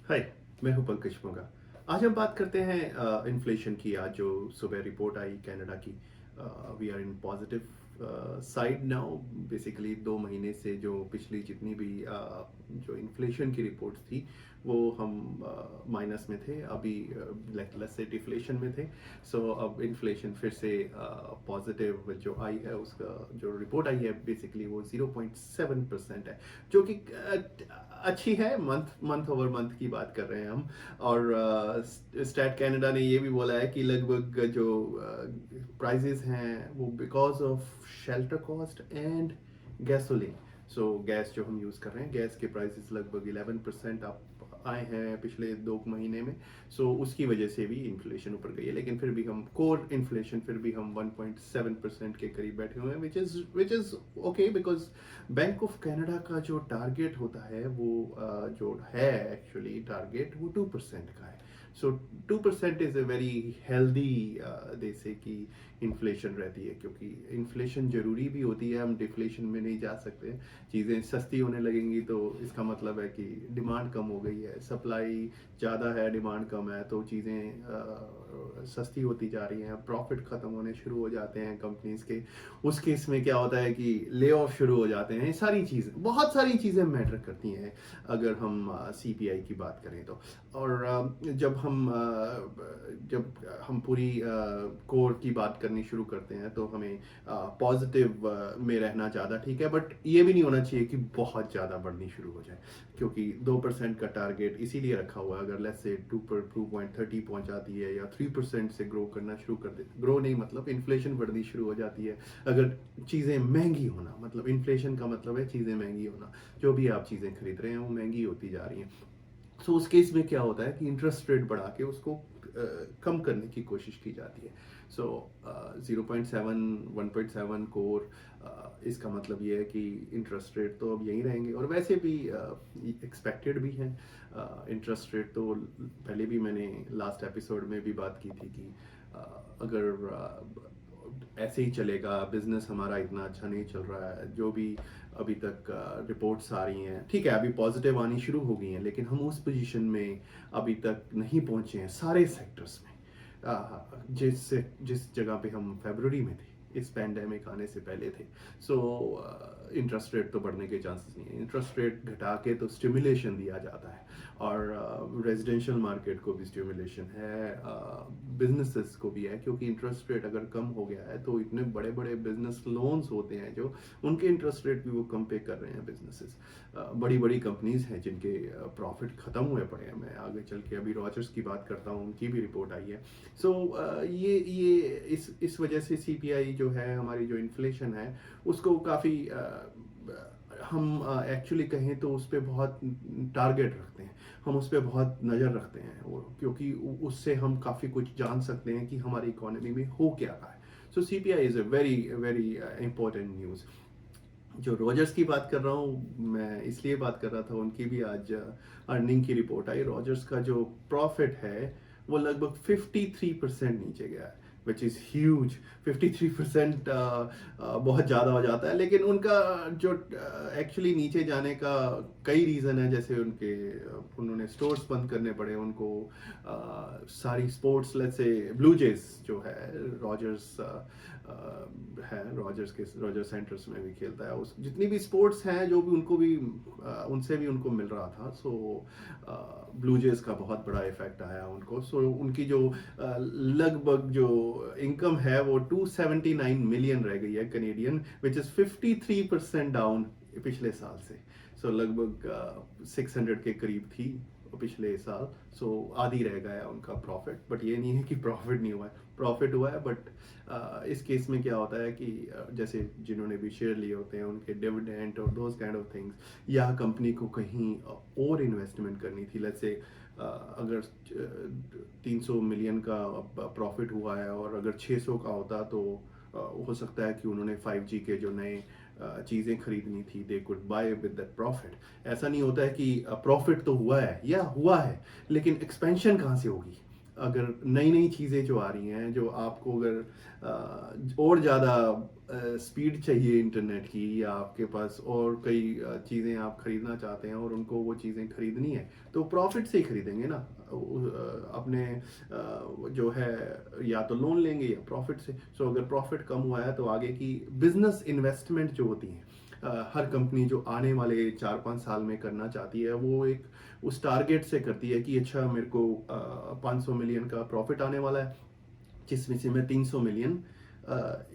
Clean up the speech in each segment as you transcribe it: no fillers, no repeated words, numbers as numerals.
हाय, मैं हूं पंकज मोगा। आज हम बात करते हैं इन्फ्लेशन की। आज जो सुबह रिपोर्ट आई कनाडा की, we are in positive side now. Basically 2 महीने से जो पिछली जितनी भी जो इन्फ्लेशन की रिपोर्ट्स थी वो हम माइनस में थे। अभी लेट्स से डिफ्लेशन में थे। सो अब इन्फ्लेशन फिर से पॉजिटिव जो आई है, उसका जो रिपोर्ट आई है बेसिकली वो 0.7% है, जो कि अच्छी है। मंथ मंथ ओवर मंथ की बात कर रहे हैं हम। और स्टैट कनाडा ने ये भी बोला है कि लगभग जो प्राइजेस हैं वो because of shelter cost and gasoline. So gas जो हम यूज़ कर रहे हैं, गैस के प्राइसेस लगभग 11% अप आए हैं पिछले 2 महीने में। सो उसकी वजह से भी इन्फ्लेशन ऊपर गई है, लेकिन फिर भी हम कोर इन्फ्लेशन फिर भी हम 1.7% के करीब बैठे हुए हैं, which is okay. Because bank of Canada का जो टारगेट होता है वो जो है एक्चुअली टारगेट वो 2% का है। सो 2% इज़ अ वेरी हेल्दी जैसे कि इन्फ्लेशन रहती है, क्योंकि इन्फ्लेशन ज़रूरी भी होती है। हम डिफ्लेशन में नहीं जा सकते। चीज़ें सस्ती होने लगेंगी तो इसका मतलब है कि डिमांड कम हो गई है। सप्लाई ज़्यादा है, डिमांड कम है, तो चीज़ें सस्ती होती जा रही हैं। प्रॉफिट ख़त्म होने शुरू हो जाते हैं कंपनीज के। उस केस में क्या होता है कि ले ऑफ शुरू हो जाते हैं। सारी चीज़ें, बहुत सारी चीज़ें मैटर करती हैं अगर हम सीपीआई की बात करें तो। और जब हम पूरी कोर की बात करनी शुरू करते हैं तो हमें पॉजिटिव में रहना ज़्यादा ठीक है, बट ये भी नहीं होना चाहिए कि बहुत ज़्यादा बढ़नी शुरू हो जाए, क्योंकि 2% का टारगेट इसीलिए रखा हुआ है। अगर लेट्स से 2.30 पहुंच जाती है या 3% से ग्रो करना शुरू कर दे, ग्रो नहीं मतलब इन्फ्लेशन बढ़नी शुरू हो जाती है। अगर चीज़ें महंगी होना, मतलब इन्फ्लेशन का मतलब है चीज़ें महंगी होना। जो भी आप चीज़ें खरीद रहे हैं वो महंगी होती जा रही हैं। सो उस केस में क्या होता है कि इंटरेस्ट रेट बढ़ा के उसको कम करने की कोशिश की जाती है। सो 0.7 1.7 कोर, इसका मतलब ये है कि इंटरेस्ट रेट तो अब यहीं रहेंगे, और वैसे भी एक्सपेक्टेड भी हैं। इंटरेस्ट रेट तो पहले भी मैंने लास्ट एपिसोड में भी बात की थी कि अगर ऐसे ही चलेगा, बिजनेस हमारा इतना अच्छा नहीं चल रहा है, जो भी अभी तक रिपोर्ट्स आ रही हैं, ठीक है अभी पॉजिटिव आनी शुरू हो गई हैं, लेकिन हम उस पोजीशन में अभी तक नहीं पहुंचे हैं सारे सेक्टर्स में। जिस जगह पे हम फरवरी में थे, इस पैंडेमिक आने से पहले थे। सो इंटरेस्ट रेट तो बढ़ने के चांसेस नहीं है। इंटरेस्ट रेट घटा के तो स्टिमुलेशन दिया जाता है, और रेजिडेंशियल मार्केट को भी स्टिमुलेशन है, बिजनेसेस को भी है, क्योंकि इंटरेस्ट रेट अगर कम हो गया है तो इतने बड़े बड़े बिजनेस लोन्स होते हैं जो उनके इंटरेस्ट रेट भी वो कम पे कर रहे हैं बिजनेसेस। बड़ी बड़ी कंपनीज हैं जिनके प्रॉफिट खत्म हुए पड़े हैं। मैं आगे चल के अभी रॉजर्स की बात करता हूँ, उनकी भी रिपोर्ट आई है। सो ये इस वजह से सीपीआई जो है, हमारी जो इन्फ्लेशन है, उसको काफ़ी हम एक्चुअली कहें तो उस पर बहुत टारगेट रखते हैं। हम उस पर बहुत नज़र रखते हैं वो, क्योंकि उससे हम काफ़ी कुछ जान सकते हैं कि हमारी इकोनॉमी में हो क्या रहा है। So CPI is a very very important news. जो रॉजर्स की बात कर रहा हूँ, मैं इसलिए बात कर रहा था, उनकी भी आज अर्निंग की रिपोर्ट आई। रॉजर्स का जो प्रॉफिट है वो लगभग 53% नीचे गया है, विच इज़ ह्यूज। 53% बहुत ज़्यादा हो जाता है, लेकिन उनका जो एक्चुअली नीचे जाने का कई रीज़न है। जैसे उन्होंने स्टोर्स बंद करने पड़े उनको। सारी स्पोर्ट्स, लेट्स से ब्लू जेज जो है, रॉजर्स है, रॉजर सेंटर्स में भी खेलता है। उस जितनी भी स्पोर्ट्स हैं जो भी उनको भी उनसे भी उनको मिल रहा था। सो ब्लू जेज का बहुत बड़ा इफेक्ट आया उनको। सो उनकी जो लगभग जो इनकम है वो 279 मिलियन रह गई है कनेडियन, विच इज़ 53% डाउन पिछले साल से। सो लगभग 600 के करीब थी पिछले साल। सो आधी रह गया उनका प्रॉफिट। बट ये नहीं है कि प्रॉफिट नहीं हुआ है, प्रॉफिट हुआ है। बट इस केस में क्या होता है कि जैसे जिन्होंने भी शेयर लिए होते हैं, उनके डिविडेंड और दोज काइंड ऑफ थिंग्स, या कंपनी को कहीं और इन्वेस्टमेंट करनी थी। लेट्स से अगर 300 मिलियन का प्रॉफिट हुआ है और अगर 600 का होता तो हो सकता है कि उन्होंने 5G के जो नए चीज़ें खरीदनी थी, they could bye with that profit. ऐसा नहीं होता है कि प्रॉफिट तो हुआ है, या हुआ है, लेकिन एक्सपेंशन कहाँ से होगी? अगर नई नई चीज़ें जो आ रही हैं, जो आपको अगर और ज़्यादा स्पीड चाहिए इंटरनेट की, या आपके पास और कई चीज़ें आप खरीदना चाहते हैं और उनको वो चीज़ें खरीदनी है, तो प्रॉफिट से ही खरीदेंगे ना। अपने जो है या तो लोन लेंगे या प्रॉफिट से। सो अगर प्रॉफिट कम हुआ है तो आगे की बिजनेस इन्वेस्टमेंट जो होती हैं, हर कंपनी जो आने वाले 4-5 साल में करना चाहती है, वो एक उस टारगेट से करती है कि अच्छा मेरे को 500 मिलियन का प्रॉफिट आने वाला है, जिसमें से मैं 300 मिलियन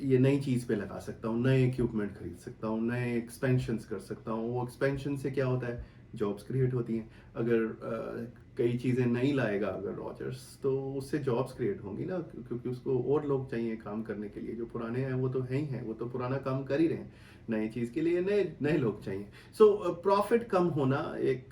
ये नई चीज़ पे लगा सकता हूँ, नए इक्विपमेंट खरीद सकता हूँ, नए एक्सपेंशंस कर सकता हूँ। वो एक्सपेंशन से क्या होता है, जॉब्स क्रिएट होती हैं। अगर कई चीज़ें नहीं लाएगा अगर रॉजर्स, तो उससे जॉब्स क्रिएट होंगी ना, क्योंकि उसको और लोग चाहिए काम करने के लिए। जो पुराने हैं वो तो है ही हैं, वो तो पुराना काम कर ही रहे हैं, नई चीज़ के लिए नए नए लोग चाहिए। सो प्रॉफिट कम होना एक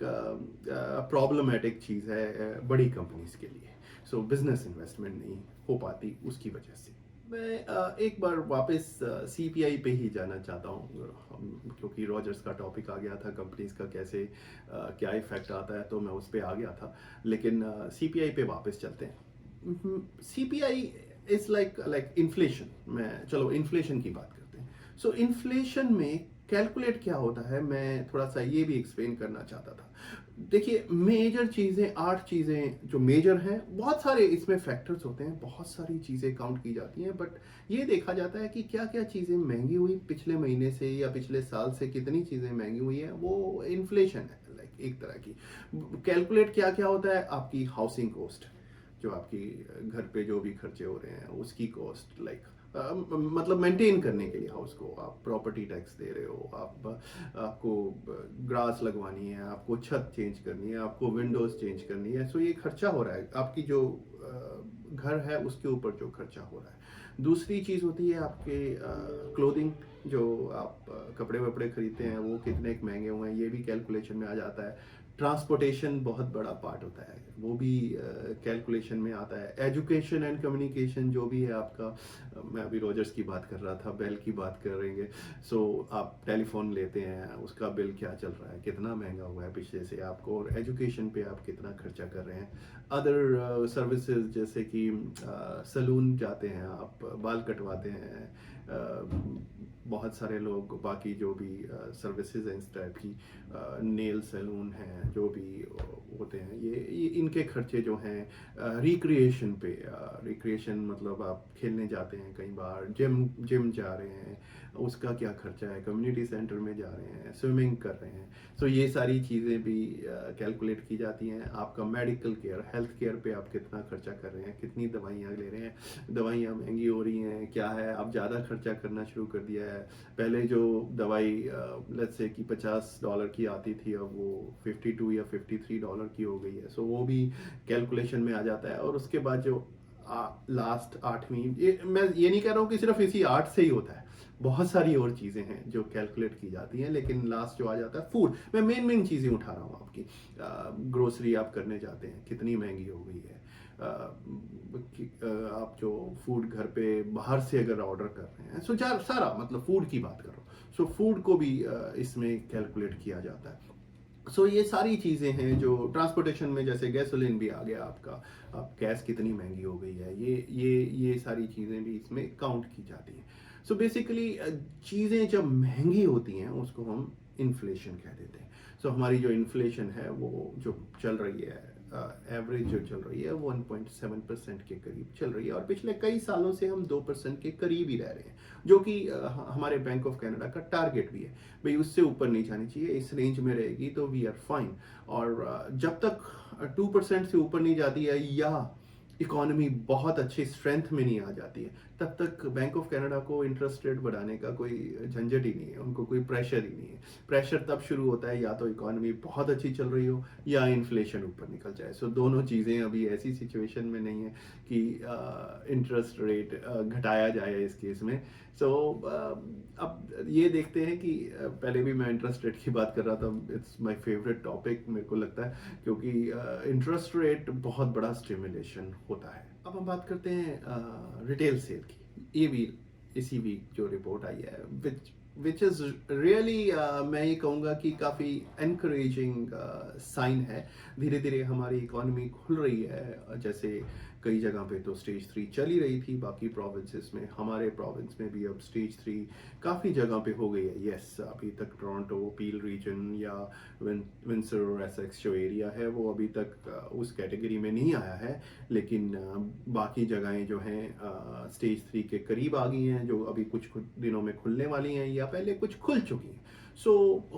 प्रॉब्लमैटिक चीज़ है बड़ी कंपनीज के लिए। सो बिजनेस इन्वेस्टमेंट नहीं हो पाती उसकी वजह से। मैं एक बार वापस सीपीआई पे ही जाना चाहता हूँ, क्योंकि रॉजर्स का टॉपिक आ गया था, कंपनीज का कैसे क्या इफेक्ट आता है, तो मैं उस पर आ गया था। लेकिन सीपीआई पे वापस चलते हैं। CPI is like inflation. मैं चलो इन्फ्लेशन की बात करते हैं। सो इन्फ्लेशन में कैलकुलेट क्या होता है, मैं थोड़ा सा ये भी एक्सप्लेन करना चाहता था। देखिए, मेजर चीज़ें 8 चीज़ें जो मेजर हैं, बहुत सारे इसमें फैक्टर्स होते हैं, बहुत सारी चीज़ें काउंट की जाती हैं, बट ये देखा जाता है कि क्या क्या चीज़ें महंगी हुई पिछले महीने से या पिछले साल से, कितनी चीज़ें महंगी हुई हैं, वो इन्फ्लेशन है लाइक एक तरह की। कैलकुलेट क्या क्या होता है, आपकी हाउसिंग कॉस्ट, जो आपकी घर पे जो भी खर्चे हो रहे हैं उसकी कॉस्ट, लाइक मतलब मेंटेन करने के लिए हाउस को आप प्रॉपर्टी टैक्स दे रहे हो, आपको ग्रास लगवानी है, आपको छत चेंज करनी है, आपको विंडोज चेंज करनी है। सो ये खर्चा हो रहा है, आपकी जो घर है उसके ऊपर जो खर्चा हो रहा है। दूसरी चीज़ होती है आपके क्लोथिंग, जो आप कपड़े वपड़े खरीदते हैं वो कितने महंगे हुए हैं, ये भी कैलकुलेशन में आ जाता है। ट्रांसपोर्टेशन बहुत बड़ा पार्ट होता है, वो भी कैलकुलेशन में आता है। एजुकेशन एंड कम्युनिकेशन जो भी है आपका, मैं अभी रॉजर्स की बात कर रहा था, बेल की बात करेंगे। सो आप टेलीफोन लेते हैं, उसका बिल क्या चल रहा है, कितना महंगा हुआ है पिछले से आपको, और एजुकेशन पे आप कितना खर्चा कर रहे हैं। अदर सर्विसेज जैसे कि सलून जाते हैं आप, बाल कटवाते हैं, बहुत सारे लोग बाकी जो भी सर्विसेज हैं इस टाइप की, नेल सैलून हैं, जो भी होते हैं, ये इनके खर्चे जो हैं। रिक्रिएशन पे, रिक्रिएशन मतलब आप खेलने जाते हैं, कई बार जिम जा रहे हैं, उसका क्या खर्चा है, कम्युनिटी सेंटर में जा रहे हैं, स्विमिंग कर रहे हैं। सो ये सारी चीज़ें भी कैलकुलेट की जाती हैं। आपका मेडिकल केयर, हेल्थ केयर पे आप कितना खर्चा कर रहे हैं, कितनी दवाइयाँ ले रहे हैं, दवाइयाँ महंगी हो रही हैं, क्या है, आप ज़्यादा खर्चा करना शुरू कर दिया है। पहले जो दवाई लेट्स से कि $50 की आती थी, अब वो 52 या $53 की हो गई है। सो वो भी कैलकुलेशन में आ जाता है। और उसके बाद जो लास्ट 8वीं, मैं ये नहीं कह रहा हूँ कि सिर्फ इसी 8 से ही होता है, बहुत सारी और चीज़ें हैं जो कैलकुलेट की जाती हैं, लेकिन लास्ट जो आ जाता है फूड। मैं मेन चीज़ें उठा रहा हूँ आपकी। ग्रोसरी आप करने जाते हैं, कितनी महंगी हो गई है। आप जो फूड घर पे बाहर से अगर ऑर्डर कर रहे हैं, सो सारा मतलब फूड की बात कर रहा हूँ। सो फूड को भी इसमें कैलकुलेट किया जाता है। सो ये सारी चीज़ें हैं जो ट्रांसपोर्टेशन में, जैसे गैसोलीन भी आ गया आपका, अब गैस कितनी महंगी हो गई है, ये सारी चीज़ें भी इसमें काउंट की जाती हैं। सो बेसिकली चीज़ें जब महंगी होती हैं उसको हम इन्फ्लेशन कह देते हैं। सो हमारी जो इन्फ्लेशन है वो जो चल रही है, एवरेज जो चल रही है 1.7% के करीब चल रही है, और पिछले कई सालों से हम 2% के करीब ही रह रहे हैं, जो कि हमारे बैंक ऑफ कनाडा का टारगेट भी है। भाई उससे ऊपर नहीं जानी चाहिए, इस रेंज में रहेगी तो वी आर फाइन। और जब तक 2% से ऊपर नहीं जाती है, या इकोनॉमी बहुत अच्छी स्ट्रेंथ में नहीं आ जाती है, तब तक बैंक ऑफ कनाडा को इंटरेस्ट रेट बढ़ाने का कोई झंझट ही नहीं है, उनको कोई प्रेशर ही नहीं है। प्रेशर तब शुरू होता है या तो इकोनॉमी बहुत अच्छी चल रही हो या इन्फ्लेशन ऊपर निकल जाए। सो दोनों चीज़ें अभी ऐसी सिचुएशन में नहीं है कि इंटरेस्ट रेट घटाया जाए इस केस में। सो अब ये देखते हैं कि पहले भी मैं इंटरेस्ट रेट की बात कर रहा था, इट्स माय फेवरेट टॉपिक मेरे को लगता है, क्योंकि इंटरेस्ट रेट बहुत बड़ा स्टिमुलेशन होता है। अब हम बात करते हैं रिटेल सेल की। ये भी इसी वीक जो रिपोर्ट आई है, विच विच इज़ रियली मैं ये कहूँगा कि काफ़ी एनकरेजिंग साइन है। धीरे धीरे हमारी इकोनॉमी खुल रही है, जैसे कई जगह पे तो स्टेज 3 चल ही रही थी, बाकी प्रोविंसेस में, हमारे प्रोविंस में भी अब स्टेज 3 काफ़ी जगह पे हो गई है। यस, अभी तक टोरंटो पील रीजन या विंसर और एसेक्स जो एरिया है वो अभी तक उस कैटेगरी में नहीं आया है, लेकिन बाकी जगहें जो हैं स्टेज 3 के करीब आ गई हैं, जो अभी कुछ दिनों में खुलने वाली हैं या पहले कुछ खुल चुकी हैं। सो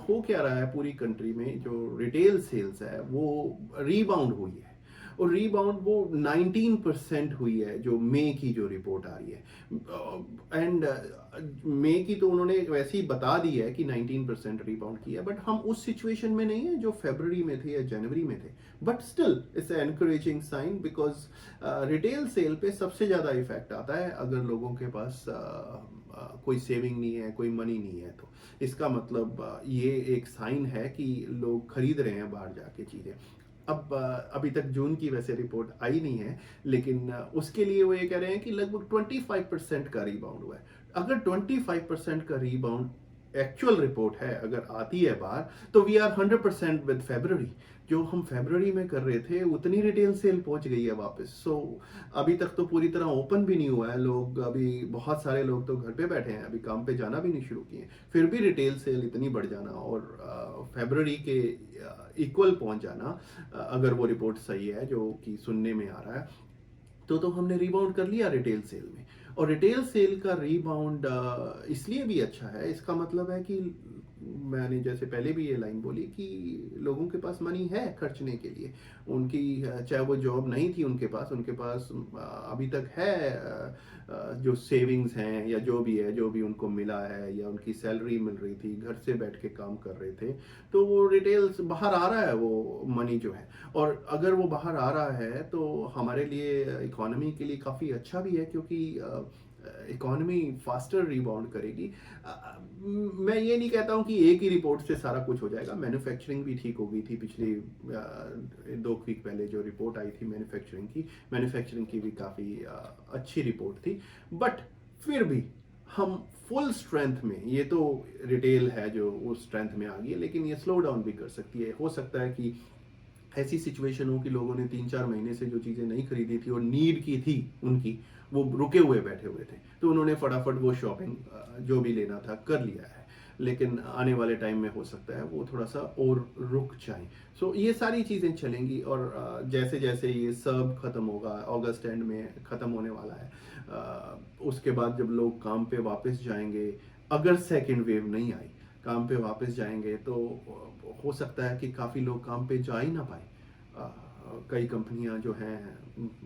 हो क्या रहा है, पूरी कंट्री में जो रिटेल सेल्स है वो रीबाउंड हुई है, और रीबाउंड वो 19% हुई है, जो मई की जो रिपोर्ट आ रही है। एंड मई की तो उन्होंने वैसे ही बता दी है कि 19% रिबाउंड किया, बट हम उस सिचुएशन में नहीं है जो फरवरी में थे या जनवरी में थे। But still it's encouraging sign, because retail sale पे सबसे ज़्यादा इफेक्ट आता है अगर लोगों के पास कोई सेविंग नहीं है, कोई मनी नहीं है। तो इसका मतलब ये एक साइन है कि लोग खरीद रहे हैं बाहर जाके चीज़ें। अब अभी तक जून की वैसे रिपोर्ट आई नहीं है, लेकिन उसके लिए वो ये कह रहे हैं कि लगभग 25% का रीबाउंड हुआ है। अगर 25% का रीबाउंड एक्चुअल रिपोर्ट है, अगर आती है बाहर, तो वी आर 100% विद फेब्रवरी। जो हम फेब्रवरी में कर रहे थे उतनी रिटेल सेल पहुंच गई है वापस। सो अभी तक तो पूरी तरह ओपन भी नहीं हुआ है, लोग अभी बहुत सारे लोग तो घर पे बैठे हैं, अभी काम पे जाना भी नहीं शुरू किए, फिर भी रिटेल सेल इतनी बढ़ जाना और फेब्रवरी के इक्वल पहुंच जाना, अगर वो रिपोर्ट सही है जो कि सुनने में आ रहा है, तो हमने रीबाउंड कर लिया रिटेल सेल में। और रिटेल सेल का रीबाउंड इसलिए भी अच्छा है, इसका मतलब है कि मैंने जैसे पहले भी ये लाइन बोली कि लोगों के पास मनी है खर्चने के लिए। उनकी चाहे वो जॉब नहीं थी उनके पास अभी तक है जो सेविंग्स हैं या जो भी है, जो भी उनको मिला है या उनकी सैलरी मिल रही थी, घर से बैठ के काम कर रहे थे, तो वो रिटेल बाहर आ रहा है वो मनी जो है। और अगर वो बाहर आ रहा है तो हमारे लिए, इकोनॉमी के लिए काफ़ी अच्छा भी है, क्योंकि इकोनॉमी फास्टर रिबाउंड करेगी। मैं ये नहीं कहता हूँ कि एक ही रिपोर्ट से सारा कुछ हो जाएगा। मैन्युफैक्चरिंग भी ठीक हो गई थी पिछली 2 वीक पहले जो रिपोर्ट आई थी मैन्युफैक्चरिंग की भी काफ़ी अच्छी रिपोर्ट थी। बट फिर भी हम फुल स्ट्रेंथ में, ये तो रिटेल है जो उस स्ट्रेंथ में आ गई है, लेकिन ये स्लो डाउन भी कर सकती है। हो सकता है कि ऐसी सिचुएशन हो कि लोगों ने 3-4 महीने से जो चीज़ें नहीं खरीदी थी और नीड की थी उनकी, वो रुके हुए बैठे हुए थे, तो उन्होंने फटाफट वो शॉपिंग जो भी लेना था कर लिया है। लेकिन आने वाले टाइम में हो सकता है वो थोड़ा सा और रुक जाए। सो ये सारी चीज़ें चलेंगी, और जैसे जैसे ये सब खत्म होगा, अगस्त एंड में ख़त्म होने वाला है, उसके बाद जब लोग काम पे वापस जाएंगे, अगर सेकेंड वेव नहीं आई, काम पे वापस जाएंगे, तो हो सकता है कि काफ़ी लोग काम पे जा ही ना पाए। कई कंपनियां जो हैं,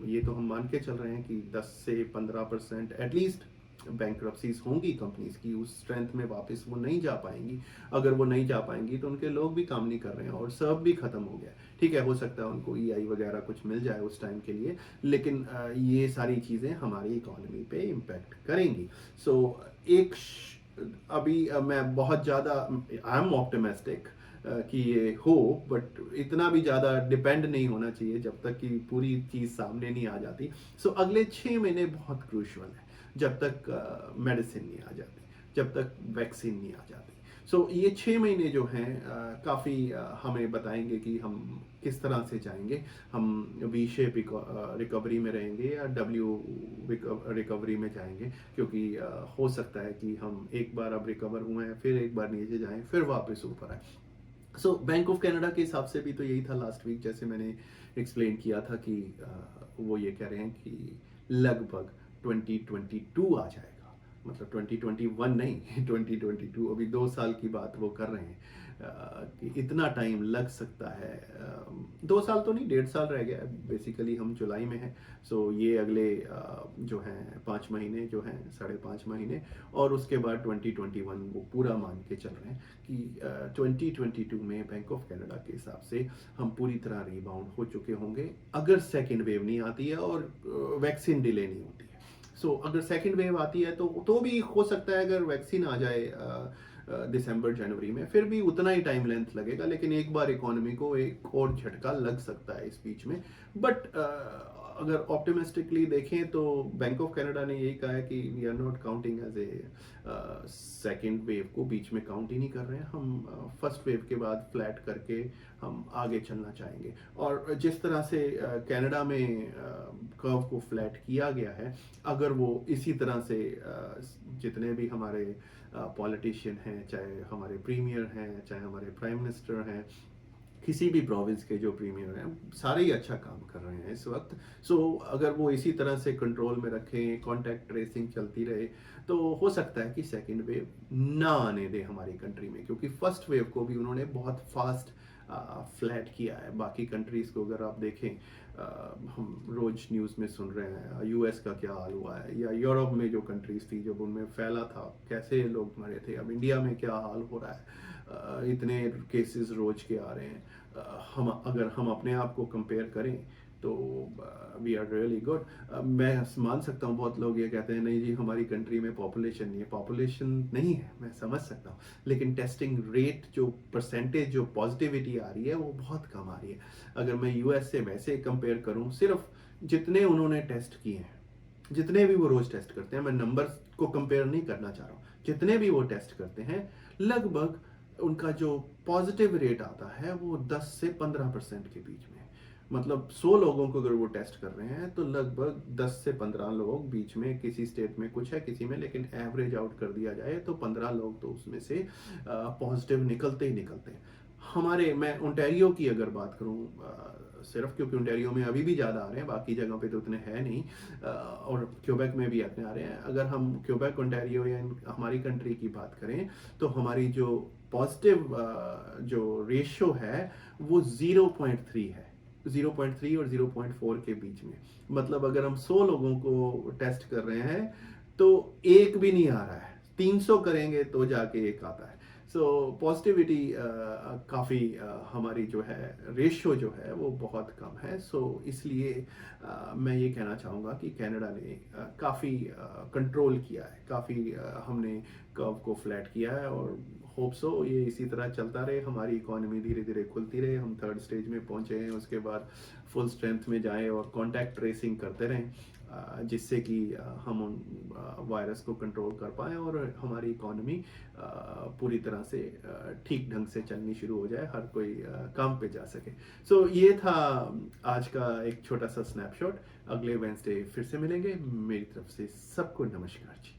ये तो हम मान के चल रहे हैं कि 10 से 15% एटलीस्ट बैंक्रप्सीज होंगी कंपनीज की, उस स्ट्रेंथ में वापस वो नहीं जा पाएंगी। अगर वो नहीं जा पाएंगी तो उनके लोग भी काम नहीं कर रहे हैं और सब भी खत्म हो गया। ठीक है, हो सकता है उनको ईआई वगैरह कुछ मिल जाए उस टाइम के लिए, लेकिन ये सारी चीज़ें हमारी इकोनॉमी पे इम्पैक्ट करेंगी। सो एक अभी मैं बहुत ज़्यादा आई एम ऑप्टिमिस्टिक कि ये हो, बट इतना भी ज़्यादा डिपेंड नहीं होना चाहिए जब तक कि पूरी चीज़ सामने नहीं आ जाती। सो अगले 6 महीने बहुत क्रूशियल है, जब तक मेडिसिन नहीं आ जाती, जब तक वैक्सीन नहीं आ जाती। सो ये 6 महीने जो हैं काफ़ी हमें बताएंगे कि हम किस तरह से जाएंगे। हम वी शेप रिकवरी में रहेंगे या डब्ल्यू रिकवरी में जाएंगे, क्योंकि हो सकता है कि हम एक बार अब रिकवर हुए हैं, फिर एक बार नीचे जाएं, फिर वापस ऊपर आए। सो बैंक ऑफ कनाडा के हिसाब से भी तो यही था लास्ट वीक, जैसे मैंने एक्सप्लेन किया था कि वो ये कह रहे हैं कि लगभग 2022 आ जाएगा, मतलब 2021 नहीं 2022। अभी 2 साल की बात वो कर रहे हैं कि इतना टाइम लग सकता है। 2 साल तो नहीं, 1.5 साल रह गया है। बेसिकली हम जुलाई में हैं, सो ये अगले जो हैं 5 महीने जो हैं, 5.5 महीने, और उसके बाद 2021 वो पूरा मान के चल रहे हैं कि 2022 में बैंक ऑफ कनाडा के हिसाब से हम पूरी तरह रिबाउंड हो चुके होंगे, अगर सेकेंड वेव नहीं आती है और वैक्सीन डिले नहीं होती है। सो अगर सेकेंड वेव आती है तो भी हो सकता है, अगर वैक्सीन आ जाए दिसंबर जनवरी में, फिर भी उतना ही टाइम लेंथ लगेगा, लेकिन एक बार इकोनॉमी को एक और झटका लग सकता है इस बीच में। बट अगर ऑप्टिमिस्टिकली देखें तो बैंक ऑफ कनाडा ने यही कहा है कि we are not counting as a second wave को बीच में काउंट ही नहीं कर रहे हैं हम, फर्स्ट वेव के बाद फ्लैट करके हम आगे चलना चाहेंगे। और जिस तरह से कनाडा में कर्व को फ्लैट किया गया है, अगर वो इसी तरह से जितने भी हमारे पॉलिटिशियन हैं, चाहे हमारे प्रीमियर हैं, चाहे हमारे प्राइम मिनिस्टर हैं, किसी भी प्रोविंस के जो प्रीमियर हैं, सारे ही अच्छा काम कर रहे हैं इस वक्त। सो अगर वो इसी तरह से कंट्रोल में रखें, कॉन्टैक्ट ट्रेसिंग चलती रहे, तो हो सकता है कि सेकेंड वेव ना आने दे हमारी कंट्री में, क्योंकि फर्स्ट वेव को भी उन्होंने बहुत फास्ट फ्लैट किया है। बाकी कंट्रीज़ को अगर आप देखें, हम रोज न्यूज़ में सुन रहे हैं यूएस का क्या हाल हुआ है, या यूरोप में जो कंट्रीज़ थी जब उनमें फैला था कैसे लोग मरे थे, अब इंडिया में क्या हाल हो रहा है, इतने केसेस रोज के आ रहे हैं। अगर हम अपने आप को कंपेयर करें तो वी आर रियली गुड। मैं मान सकता हूँ बहुत लोग ये कहते हैं नहीं जी हमारी कंट्री में पॉपुलेशन नहीं है, पॉपुलेशन नहीं है, मैं समझ सकता हूँ, लेकिन टेस्टिंग रेट जो परसेंटेज जो पॉजिटिविटी आ रही है वो बहुत कम आ रही है। अगर मैं यूएस से वैसे कंपेयर करूँ, सिर्फ जितने उन्होंने टेस्ट किए हैं, जितने भी वो रोज टेस्ट करते हैं, मैं नंबर्स को कंपेयर नहीं करना चाह रहा हूँ, जितने भी वो टेस्ट करते हैं, लगभग उनका जो पॉजिटिव रेट आता है वो 10 से 15% के बीच में। मतलब 100 लोगों को अगर वो टेस्ट कर रहे हैं तो लगभग 10 से 15 लोग बीच में, किसी स्टेट में कुछ है किसी में, लेकिन एवरेज आउट कर दिया जाए तो 15 लोग तो उसमें से पॉजिटिव निकलते ही निकलते हैं। मैं ओंटारियो की अगर बात करूं, सिर्फ क्योंकि ओंटारियो में अभी भी ज़्यादा आ रहे हैं, बाकी जगह पे तो उतने हैं नहीं, और क्यूबेक में भी इतने आ रहे हैं। अगर हम क्यूबेक, ओंटारियो या हमारी कंट्री की बात करें तो हमारी जो पॉजिटिव जो रेशियो है वो 0.3 है, 0.3 और 0.4 के बीच में। मतलब अगर हम 100 लोगों को टेस्ट कर रहे हैं तो एक भी नहीं आ रहा है, 300 करेंगे तो जाके एक आता है। सो पॉजिटिविटी काफ़ी हमारी जो है रेशियो जो है वो बहुत कम है। सो इसलिए मैं ये कहना चाहूँगा कि कनाडा ने काफ़ी कंट्रोल किया है, काफ़ी हमने कर्व को फ्लैट किया है, और होप सो ये इसी तरह चलता रहे, हमारी इकोनॉमी धीरे धीरे खुलती रहे, हम थर्ड स्टेज में पहुँचे हैं, उसके बाद फुल स्ट्रेंथ में जाएं और कॉन्टैक्ट ट्रेसिंग करते रहें, जिससे कि हम उन वायरस को कंट्रोल कर पाएँ और हमारी इकोनॉमी पूरी तरह से ठीक ढंग से चलनी शुरू हो जाए, हर कोई काम पे जा सके। सो ये था आज का एक छोटा सा स्नैपशॉट। अगले वेंसडे फिर से मिलेंगे। मेरी तरफ से सबको नमस्कार जी।